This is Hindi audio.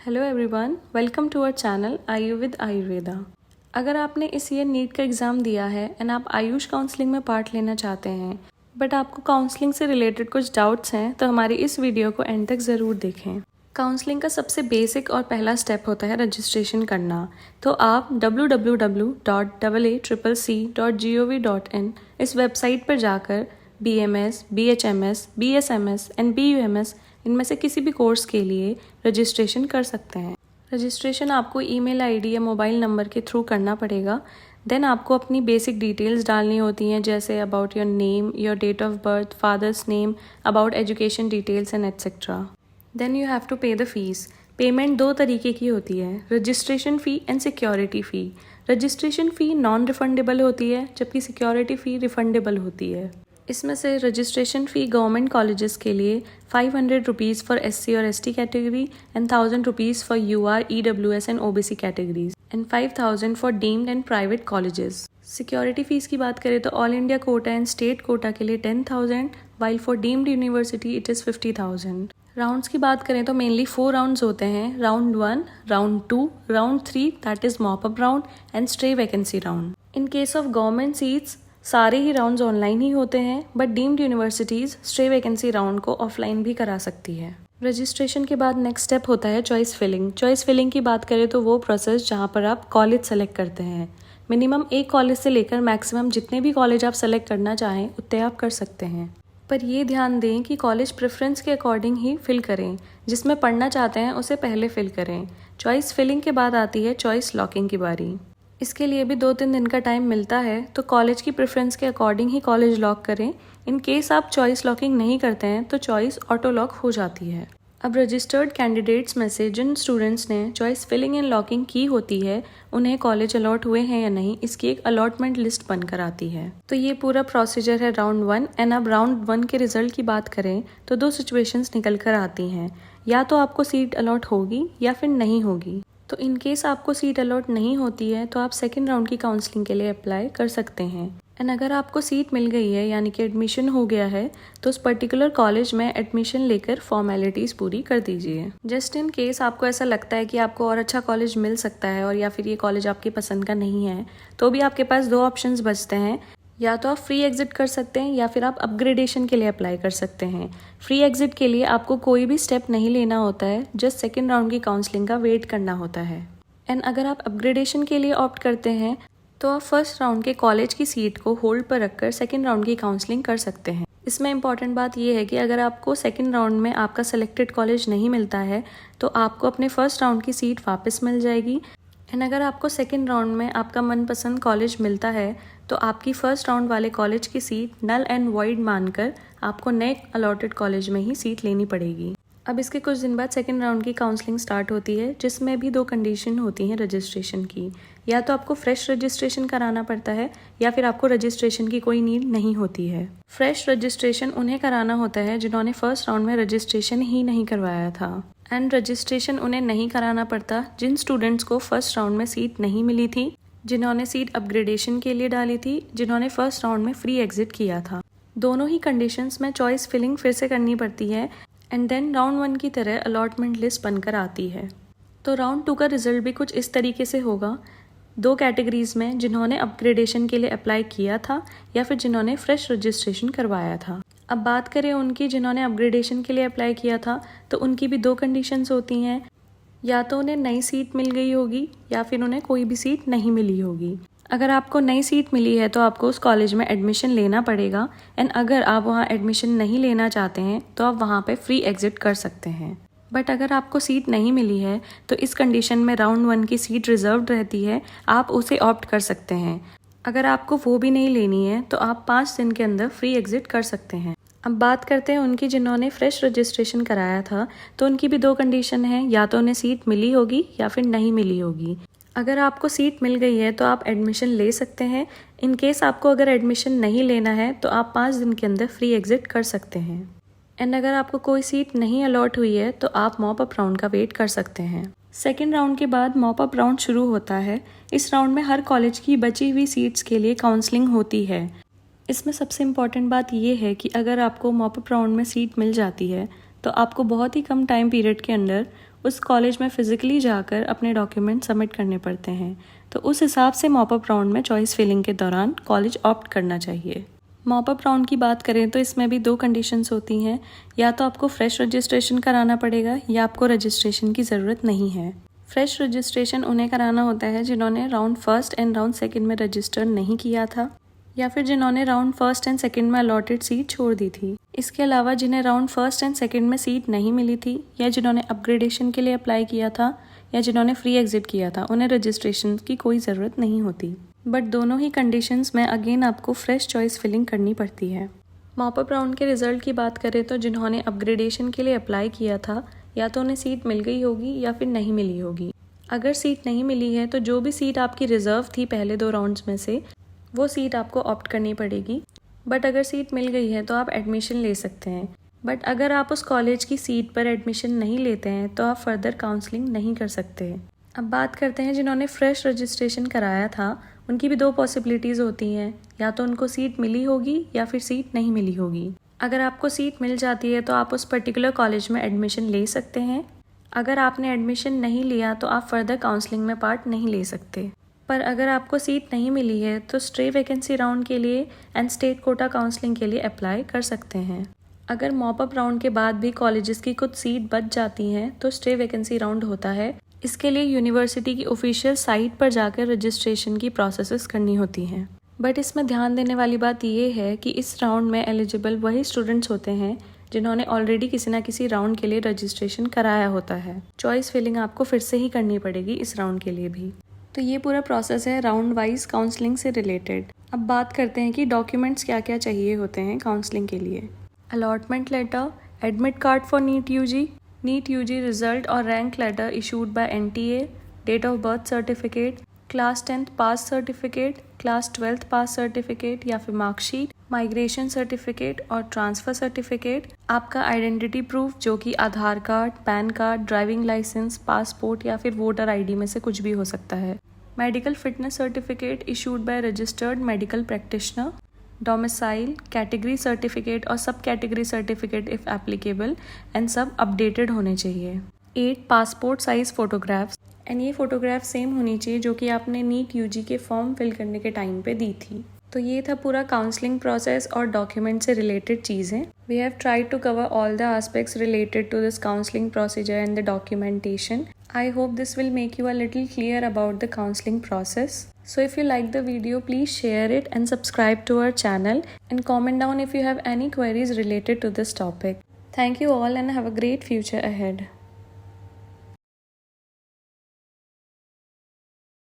Hello everyone, welcome to our channel Ayu with Ayurveda. अगर आपने इस ईयर नीट का एग्ज़ाम दिया है एंड आप आयुष काउंसलिंग में पार्ट लेना चाहते हैं बट आपको काउंसलिंग से रिलेटेड कुछ डाउट्स हैं तो हमारी इस वीडियो को एंड तक ज़रूर देखें। काउंसलिंग का सबसे बेसिक और पहला स्टेप होता है रजिस्ट्रेशन करना। तो आप www.aaccc.gov.in इस वेबसाइट पर जाकर BMS, BHMS, BSMS and BUMS इनमें से किसी भी कोर्स के लिए रजिस्ट्रेशन कर सकते हैं। रजिस्ट्रेशन आपको ईमेल आईडी या मोबाइल नंबर के थ्रू करना पड़ेगा। देन आपको अपनी बेसिक डिटेल्स डालनी होती हैं, जैसे about your name, your date of birth, father's name, about education details and etcetera. Then you have to pay the fees. Payment दो तरीके की होती है, registration fee and security fee. Registration fee non refundable होती है जबकि सिक्योरिटी फ़ी रिफंडेबल होती है। इसमें से रजिस्ट्रेशन फ़ी गवर्नमेंट कॉलेजेस के लिए 500 रुपीज़ फॉर SC और ST category and 1000 rupees for UR, EWS and OBC categories and 5000 for deemed and private colleges. Security fees की बात करें तो all India quota and state quota के लिए 10,000 while for deemed university it is 50,000। Rounds की बात करें तो मेनली 4 राउंड्स होते हैं, round 1, round 2, round 3 that is mop up round and stray vacancy round. In case of government seats सारे ही राउंड्स ऑनलाइन ही होते हैं but deemed universities stray vacancy round को ऑफलाइन भी करा सकती है। रजिस्ट्रेशन के बाद नेक्स्ट स्टेप होता है चॉइस फिलिंग। चॉइस फिलिंग की बात करें तो वो प्रोसेस जहाँ पर आप कॉलेज सेलेक्ट करते हैं। मिनिमम एक कॉलेज से लेकर मैक्सिमम जितने भी कॉलेज आप सेलेक्ट करना चाहें उतने आप कर सकते हैं, पर ये ध्यान दें कि कॉलेज प्रेफरेंस के अकॉर्डिंग ही फिल करें। जिसमें पढ़ना चाहते हैं उसे पहले फिल करें। चॉइस फिलिंग के बाद आती है चॉइस लॉकिंग की बारी। इसके लिए भी 2-3 दिन का टाइम मिलता है, तो कॉलेज की प्रेफरेंस के अकॉर्डिंग ही कॉलेज लॉक करें। इन केस आप चॉइस लॉकिंग नहीं करते हैं तो चॉइस ऑटो लॉक हो जाती है। अब रजिस्टर्ड कैंडिडेट्स में से जिन स्टूडेंट्स ने चॉइस फिलिंग एंड लॉकिंग की होती है उन्हें कॉलेज अलॉट हुए हैं या नहीं, इसकी एक अलॉटमेंट लिस्ट बनकर आती है। तो ये पूरा प्रोसीजर है राउंड 1। एंड अब राउंड 1 के रिजल्ट की बात करें तो 2 सिचुएशंस निकल कर आती हैं, या तो आपको सीट अलॉट होगी या फिर नहीं होगी। तो इन केस आपको सीट अलॉट नहीं होती है तो आप सेकेंड राउंड की काउंसलिंग के लिए अप्लाई कर सकते हैं। एंड अगर आपको सीट मिल गई है यानी कि एडमिशन हो गया है तो उस पर्टिकुलर कॉलेज में एडमिशन लेकर फॉर्मेलिटीज़ पूरी कर दीजिए। जस्ट इन केस आपको ऐसा लगता है कि आपको और अच्छा कॉलेज मिल सकता है और या फिर ये कॉलेज आपकी पसंद का नहीं है तो भी आपके पास 2 ऑप्शंस बचते हैं, या तो आप फ्री एग्जिट कर सकते हैं या फिर आप अपग्रेडेशन के लिए अप्लाई कर सकते हैं। फ्री एग्जिट के लिए आपको कोई भी स्टेप नहीं लेना होता है, जस्ट सेकेंड राउंड की काउंसलिंग का वेट करना होता है। एंड अगर आप अपग्रेडेशन के लिए ऑप्ट करते हैं तो आप फर्स्ट राउंड के कॉलेज की सीट को होल्ड पर रखकर सेकेंड राउंड की काउंसलिंग कर सकते हैं। इसमें इंपॉर्टेंट बात यह है कि अगर आपको सेकेंड राउंड में आपका सेलेक्टेड कॉलेज नहीं मिलता है तो आपको अपने फर्स्ट राउंड की सीट वापस मिल जाएगी। एंड अगर आपको सेकेंड राउंड में आपका मनपसंद कॉलेज मिलता है तो आपकी फर्स्ट राउंड वाले कॉलेज की सीट नल एंड वॉइड मानकर आपको नए अलॉटेड कॉलेज में ही सीट लेनी पड़ेगी। अब इसके कुछ दिन बाद सेकेंड राउंड की काउंसलिंग स्टार्ट होती है, जिसमें भी 2 कंडीशन होती हैं रजिस्ट्रेशन की। या तो आपको फ्रेश रजिस्ट्रेशन कराना पड़ता है या फिर आपको रजिस्ट्रेशन की कोई नीड नहीं होती है। फ्रेश रजिस्ट्रेशन उन्हें कराना होता है जिन्होंने फर्स्ट राउंड में रजिस्ट्रेशन ही नहीं करवाया था। एंड रजिस्ट्रेशन उन्हें नहीं कराना पड़ता जिन स्टूडेंट्स को फर्स्ट राउंड में सीट नहीं मिली थी, जिन्होंने सीट अपग्रेडेशन के लिए डाली थी, जिन्होंने फर्स्ट राउंड में फ्री एग्जिट किया था। दोनों ही कंडीशंस में चॉइस फिलिंग फिर से करनी पड़ती है एंड देन राउंड 1 की तरह अलॉटमेंट लिस्ट बनकर आती है। तो राउंड 2 का रिजल्ट भी कुछ इस तरीके से होगा। 2 कैटेगरीज में जिन्होंने अपग्रेडेशन के लिए अप्लाई किया था या फिर जिन्होंने फ्रेश रजिस्ट्रेशन करवाया था। अब बात करें उनकी जिन्होंने अपग्रेडेशन के लिए अप्लाई किया था तो उनकी भी 2 कंडीशंस होती हैं, या तो उन्हें नई सीट मिल गई होगी या फिर उन्हें कोई भी सीट नहीं मिली होगी। अगर आपको नई सीट मिली है तो आपको उस कॉलेज में एडमिशन लेना पड़ेगा। एंड अगर आप वहाँ एडमिशन नहीं लेना चाहते हैं तो आप वहाँ पे फ्री एग्जिट कर सकते हैं। बट अगर आपको सीट नहीं मिली है तो इस कंडीशन में राउंड 1 की सीट रिजर्व्ड रहती है, आप उसे ऑप्ट कर सकते हैं। अगर आपको वो भी नहीं लेनी है तो आप 5 दिन के अंदर फ्री एग्जिट कर सकते हैं। अब बात करते हैं उनकी जिन्होंने फ्रेश रजिस्ट्रेशन कराया था, तो उनकी भी 2 कंडीशन हैं, या तो उन्हें सीट मिली होगी या फिर नहीं मिली होगी। अगर आपको सीट मिल गई है तो आप एडमिशन ले सकते हैं। इन केस आपको अगर एडमिशन नहीं लेना है तो आप 5 दिन के अंदर फ्री एग्जिट कर सकते हैं। एंड अगर आपको कोई सीट नहीं अलॉट हुई है तो आप मॉप अप राउंड का वेट कर सकते हैं। सेकेंड राउंड के बाद मॉप अप राउंड शुरू होता है। इस राउंड में हर कॉलेज की बची हुई सीट्स के लिए काउंसलिंग होती है। इसमें सबसे इम्पॉर्टेंट बात यह है कि अगर आपको मॉप अप राउंड में सीट मिल जाती है तो आपको बहुत ही कम टाइम पीरियड के अंदर उस कॉलेज में फ़िज़िकली जाकर अपने डॉक्यूमेंट सबमिट करने पड़ते हैं। तो उस हिसाब से मॉप अप राउंड में चॉइस फिलिंग के दौरान कॉलेज ऑप्ट करना चाहिए। मॉप अप राउंड की बात करें तो इसमें भी 2 कंडीशंस होती हैं, या तो आपको फ्रेश रजिस्ट्रेशन कराना पड़ेगा या आपको रजिस्ट्रेशन की ज़रूरत नहीं है। फ्रेश रजिस्ट्रेशन उन्हें कराना होता है जिन्होंने round first and round second में रजिस्टर नहीं किया था, या फिर जिन्होंने राउंड फर्स्ट एंड सेकंड में अलॉटेड सीट छोड़ दी थी। इसके अलावा जिन्हें राउंड फर्स्ट एंड सेकंड में सीट नहीं मिली थी, या जिन्होंने अपग्रेडेशन के लिए अप्लाई किया था, या जिन्होंने फ्री एग्जिट किया था, उन्हें रजिस्ट्रेशन की कोई ज़रूरत नहीं होती। बट दोनों ही कंडीशंस में अगेन आपको फ्रेश चॉइस फिलिंग करनी पड़ती है। मॉप अप राउंड के रिजल्ट की बात करें तो जिन्होंने अपग्रेडेशन के लिए अप्लाई किया था, या तो उन्हें सीट मिल गई होगी या फिर नहीं मिली होगी। अगर सीट नहीं मिली है तो जो भी सीट आपकी रिजर्व थी पहले 2 राउंड्स में से, वो सीट आपको ऑप्ट करनी पड़ेगी। बट अगर सीट मिल गई है तो आप एडमिशन ले सकते हैं। बट अगर आप उस कॉलेज की सीट पर एडमिशन नहीं लेते हैं तो आप फर्दर काउंसलिंग नहीं कर सकते। अब बात करते हैं जिन्होंने फ्रेश रजिस्ट्रेशन कराया था, उनकी भी 2 पॉसिबिलिटीज़ होती हैं, या तो उनको सीट मिली होगी या फिर सीट नहीं मिली होगी। अगर आपको सीट मिल जाती है तो आप उस पर्टिकुलर कॉलेज में एडमिशन ले सकते हैं। अगर आपने एडमिशन नहीं लिया तो आप फर्दर काउंसलिंग में पार्ट नहीं ले सकते। पर अगर आपको सीट नहीं मिली है तो स्टे वैकेंसी राउंड के लिए एंड स्टेट कोटा काउंसलिंग के लिए अप्लाई कर सकते हैं। अगर मॉप अप राउंड के बाद भी कॉलेजेस की कुछ सीट बच जाती हैं तो स्टे वैकेंसी राउंड होता है। इसके लिए यूनिवर्सिटी की ऑफिशियल साइट पर जाकर रजिस्ट्रेशन की प्रोसेसेस करनी होती हैं। बट इसमें ध्यान देने वाली बात ये है कि इस राउंड में एलिजिबल वही स्टूडेंट्स होते हैं जिन्होंने ऑलरेडी किसी ना किसी राउंड के लिए रजिस्ट्रेशन कराया होता है। चॉइस फिलिंग आपको फिर से ही करनी पड़ेगी इस राउंड के लिए भी। तो ये पूरा प्रोसेस है राउंड वाइज काउंसलिंग से रिलेटेड। अब बात करते हैं कि डॉक्यूमेंट्स क्या क्या चाहिए होते हैं काउंसलिंग के लिए। Allotment letter, admit card for NEET UG result और rank letter issued by NTA, date of birth certificate, class 10th pass certificate, class 12th pass certificate या फिर मार्कशीट, माइग्रेशन सर्टिफिकेट और ट्रांसफ़र सर्टिफिकेट, आपका आइडेंटिटी प्रूफ जो कि Aadhaar card, PAN card, driving licence, passport या फिर वोटर ID में से कुछ भी हो सकता है, medical fitness certificate issued by registered medical practitioner, domicile, category certificate और सब category certificate if applicable and सब अपडेटेड होने चाहिए। 8 पासपोर्ट साइज़ फ़ोटोग्राफ्स, एंड ये फ़ोटोग्राफ सेम होनी चाहिए जो कि आपने नीट UG के फॉर्म फिल करने के टाइम पे दी थी। तो ये था पूरा काउंसलिंग प्रोसेस और डॉक्यूमेंट से रिलेटेड चीज़ें। We have tried to cover all the aspects related to this counselling procedure and the documentation. I hope this will make you a little clear about the counseling process. So if you like the video, please share it and subscribe to our channel and comment down if you have any queries related to this topic. Thank you all and have a great future ahead.